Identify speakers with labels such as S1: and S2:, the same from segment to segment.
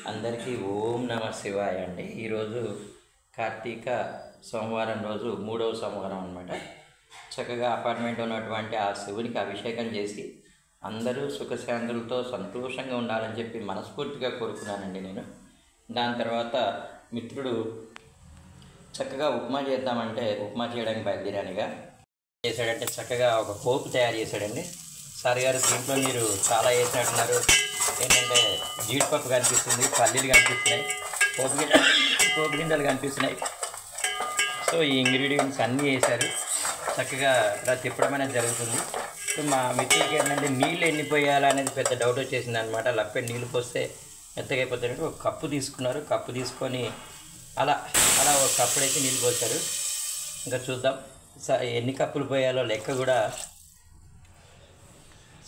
S1: అందరికీ ఓం నమ శివాయ అండి. ఈరోజు కార్తీక సోమవారం రోజు 3వ సోమవారం అనమాట. చక్కగా అపార్ట్మెంట్ ఉన్నటువంటి ఆ శివునికి అభిషేకం చేసి అందరూ సుఖశాంతులతో సంతోషంగా ఉండాలని చెప్పి మనస్ఫూర్తిగా కోరుకున్నానండి నేను. దాని తర్వాత మిత్రుడు చక్కగా ఉప్మా చేద్దామంటే ఉప్మా చేయడానికి బయలుదేరానిగా చేశాడంటే చక్కగా ఒక పోపు తయారు చేశాడండి. సార్ గారు దీంట్లో మీరు చాలా వేసినట్టున్నారు, ఏంటంటే జీడిపప్పు కనిపిస్తుంది, పల్లీలు కనిపిస్తున్నాయి, పోపు గింజలు కనిపిస్తున్నాయి. సో ఈ ఇంగ్రీడియంట్స్ అన్నీ వేశారు. చక్కగా ఇలా తిప్పడం అనేది జరుగుతుంది. సో మా మిత్రులకి ఏంటంటే నీళ్ళు ఎన్ని పోయాలనేది పెద్ద డౌట్ వచ్చేసింది అనమాట. లప్పే నీళ్ళు పోస్తే మెత్తగా అయిపోతాయంటే ఒక కప్పు తీసుకున్నారు. కప్పు తీసుకొని అలా అలా ఒక కప్పుడైతే నీళ్ళు పోసారు. ఇంకా చూద్దాం ఎన్ని కప్పులు పోయాలో లెక్క కూడా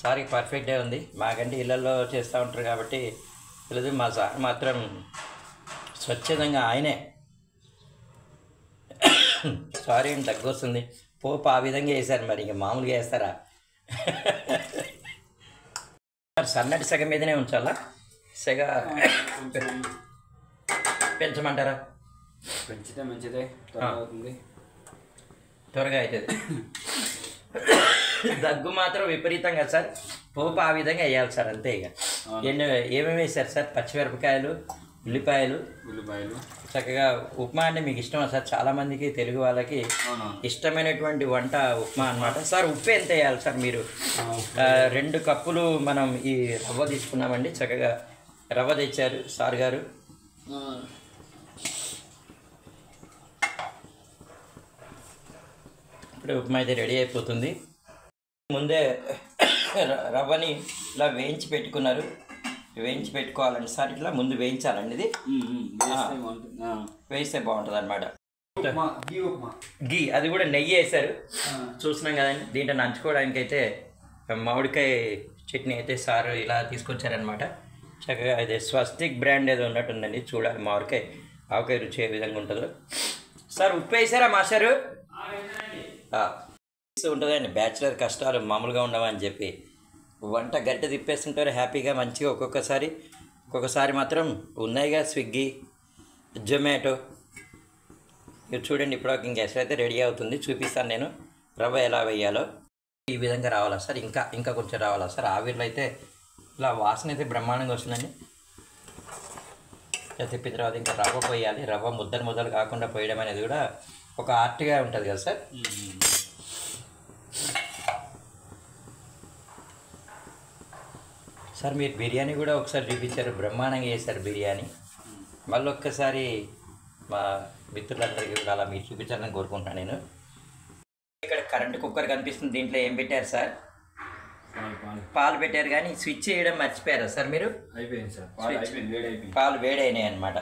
S1: సార్కి పర్ఫెక్ట్గా ఉంది. మాకంటే ఇళ్ళల్లో చేస్తూ ఉంటారు కాబట్టి తెలియదు. మా సార్ మాత్రం స్వచ్ఛందంగా ఆయనే సారీ ఏం తగ్గొస్తుంది. పోపు ఆ విధంగా వేశారు, మరి ఇంకా మామూలుగా వేస్తారా? సన్నటి సెగ మీదనే ఉంచాలా? సెగ పెంచమంటారా?
S2: పెంచితే మంచిదే,
S1: త్వరగా అవుతుంది. దగ్గు మాత్రం విపరీతంగా సార్. పోపు ఆ విధంగా వేయాలి సార్, అంతే. ఇక ఏమేమి వేశారు సార్? పచ్చిమిరపకాయలు, ఉల్లిపాయలు చక్కగా. ఉప్మా అంటే మీకు ఇష్టమా సార్? చాలామందికి తెలుగు వాళ్ళకి ఇష్టమైనటువంటి వంట ఉప్మా అనమాట. సార్ ఉప్పు ఎంత వేయాలి సార్? మీరు 2 కప్పులు మనం ఈ రవ్వ తీసుకున్నామండి. చక్కగా రవ్వ తెచ్చారు సార్ గారు. ఇప్పుడు ఉప్మా అయితే రెడీ అయిపోతుంది. ముందే రవ్వని ఇలా వేయించి పెట్టుకున్నారు. వేయించి పెట్టుకోవాలండి సార్. ఇట్లా ముందు వేయించాలండి. ఇది వేస్తే బాగుంటుంది అనమాట. గీ అది కూడా నెయ్యి వేశారు, చూస్తున్నాం కదండి. దీంట్లో నంచుకోవడానికి అయితే మామిడికాయ చట్నీ అయితే సార్ ఇలా తీసుకొచ్చారనమాట. చక్కగా ఇది స్వస్తిక్ బ్రాండ్ ఏదో ఉన్నట్టుందండి, చూడాలి మామిడికాయ ఆవకాయ రుచి ఏ విధంగా ఉంటుందో. సార్ ఉప్పు వేసారా మాస్టారు? ఉంటుందండి. బ్యాచిలర్ కష్టాలు మామూలుగా ఉండవని చెప్పి వంట గట్టి తిప్పేస్తుంటారు హ్యాపీగా మంచిగా. ఒక్కొక్కసారి మాత్రం ఉన్నాయిగా స్విగ్గీ, జొమాటో. మీరు చూడండి, ఇప్పుడు ఇంక ఎసరైతే రెడీ అవుతుంది, చూపిస్తాను నేను రవ్వ ఎలా వేయాలో. ఈ విధంగా రావాలా సార్? ఇంకా కొంచెం రావాలా సార్? ఆవిరిలో అయితే ఇలా వాసన అయితే బ్రహ్మాండంగా వస్తుందండి. తిప్పిన తర్వాత ఇంకా రవ్వ పోయాలి. రవ్వ ముద్దలు కాకుండా పోయడం అనేది కూడా ఒక ఆర్ట్గా ఉంటుంది కదా సార్. సార్ మీరు బిర్యానీ కూడా ఒకసారి చూపించారు, బ్రహ్మాండంగా చేశారు బిర్యానీ. మళ్ళీ ఒక్కసారి మా మిత్రులందరికీ కూడా అలా మీరు చూపించాలని కోరుకుంటున్నాను నేను. ఇక్కడ కరెంట్ కుక్కర్ కనిపిస్తుంది. దీంట్లో ఏం పెట్టారు సార్? పాలు పెట్టారు, కానీ స్విచ్ చేయడం మర్చిపోయారా సార్ మీరు?
S2: అయిపోయింది సార్,
S1: పాలు వేడైనాయి అనమాట.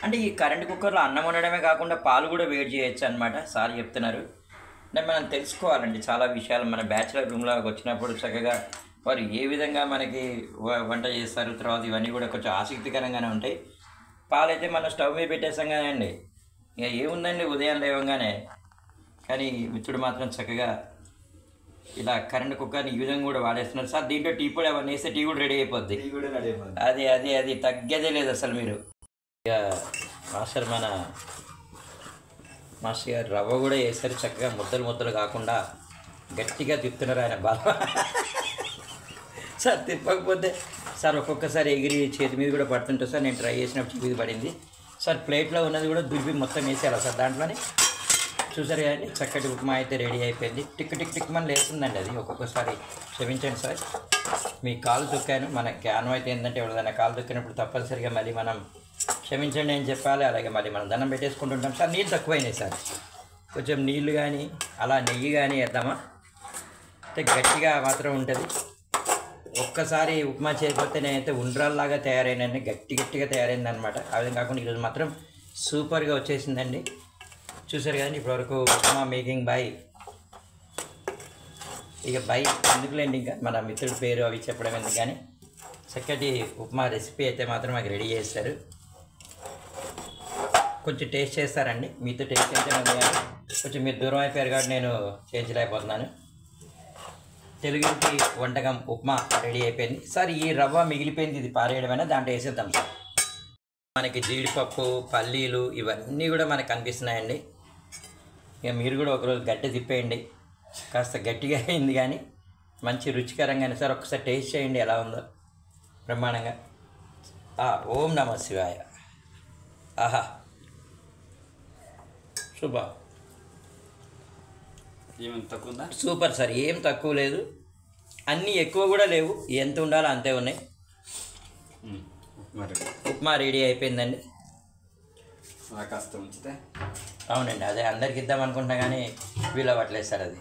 S1: అంటే ఈ కరెంట్ కుక్కర్లో అన్నం వండడమే కాకుండా పాలు కూడా వేడి చేయొచ్చు అనమాట సార్ చెప్తున్నారు. అంటే మనం తెలుసుకోవాలండి చాలా విషయాలు. మన బ్యాచిలర్ రూమ్లోకి వచ్చినప్పుడు చక్కగా వారు ఏ విధంగా మనకి వంట చేస్తారు, తర్వాత ఇవన్నీ కూడా కొంచెం ఆసక్తికరంగానే ఉంటాయి. పాలైతే మనం స్టవ్ మీద పెట్టేస్తాం కదండి, ఇక ఏముందండి ఉదయం లేవగానే. కానీ మిత్రుడు మాత్రం చక్కగా ఇలా కరెంట్ కుక్కర్ని ఈ విధంగా కూడా వాడేస్తున్నారు సార్. దీంట్లో టీ పొడి అవన్నీ వేస్తే టీ కూడా రెడీ అయిపోద్ది. అది తగ్గేదే లేదు అసలు. మీరు ఇక మన మాస్టర్ గారు రవ్వ కూడా వేస్తారు చక్కగా, ముద్దలు కాకుండా గట్టిగా తిప్పుతున్నారు ఆయన బాగా. సార్ తిప్పకపోతే సార్ ఒక్కొక్కసారి ఎగిరి చేతి మీద కూడా పడుతుంటుంది సార్. నేను ట్రై చేసినప్పుడు చేతి మీద పడింది సార్. ప్లేట్లో ఉన్నది కూడా దులిపి మొత్తం వేసేయాలి సార్ దాంట్లోనే. చూసారు కదండి, చక్కటి ఉప్మా అయితే రెడీ అయిపోయింది. టిక్ మన లేస్తుందండి అది. ఒక్కొక్కసారి క్షమించండి సార్, మీ కాలు తొక్కాను. మన క్యాన్ అయితే ఏంటంటే ఎవరిదైనా కాలు తొక్కినప్పుడు తప్పనిసరిగా మళ్ళీ మనం క్షమించండి అని చెప్పాలి. అలాగే మళ్ళీ మనం దండం పెట్టేసుకుంటుంటాం సార్. నీళ్ళు తక్కువైనాయి సార్, కొంచెం నీళ్ళు కానీ అలా నెయ్యి కానీ వేద్దామా? అంటే గట్టిగా మాత్రం ఉంటుంది. ఒక్కసారి ఉప్మా చేయకపోతే నేనైతే ఉండ్రాల్లాగా తయారైనండి, గట్టిగా తయారైంది అనమాట. ఆ విధంగా కాకుండా ఈరోజు మాత్రం సూపర్గా వచ్చేసిందండి. చూసారు కదండి ఇప్పటివరకు ఉప్మా మేకింగ్ బై. ఇక బై ఎందుకులేండి, ఇంకా మన మిత్రుడి పేరు అవి చెప్పడం ఎందుకు, కానీ చక్కటి ఉప్మా రెసిపీ అయితే మాత్రం మాకు రెడీ చేస్తారు. కొంచెం టేస్ట్ చేస్తారండి, మీతో టేస్ట్ చేయించడం కొంచెం మీరు దూరం అయిపోయారు కాబట్టి నేను చేయించలేకపోతున్నాను. తెలుగింటి వంటకం ఉప్మా రెడీ అయిపోయింది సార్. ఈ రవ్వ మిగిలిపోయింది, ఇది పారేయడమైనా దాంట్లో వేసేద్దాం సార్. మనకి జీడిపప్పు పల్లీలు ఇవన్నీ కూడా మనకు కనిపిస్తున్నాయండి. ఇక మీరు కూడా ఒకరోజు గట్టి తిప్పేయండి. కాస్త గట్టిగా అయింది కానీ మంచి రుచికరంగానే. సార్ ఒకసారి టేస్ట్ చేయండి ఎలా ఉందో. బ్రహ్మాండంగా. ఓం నమ శివాయ. ఆహా శుభ.
S2: ఏమైనా తక్కువ ఉందా?
S1: సూపర్ సార్, ఏం తక్కువ లేదు, అన్నీ ఎక్కువ కూడా లేవు, ఎంత ఉండాలో అంతే ఉన్నాయి.
S2: మరి
S1: ఉప్మా రెడీ అయిపోయిందండి.
S2: కాస్త ఉంచితే.
S1: అవునండి, అదే అందరికి ఇద్దాం అనుకుంటున్నా కానీ వీలు అవ్వట్లేదు సార్. అది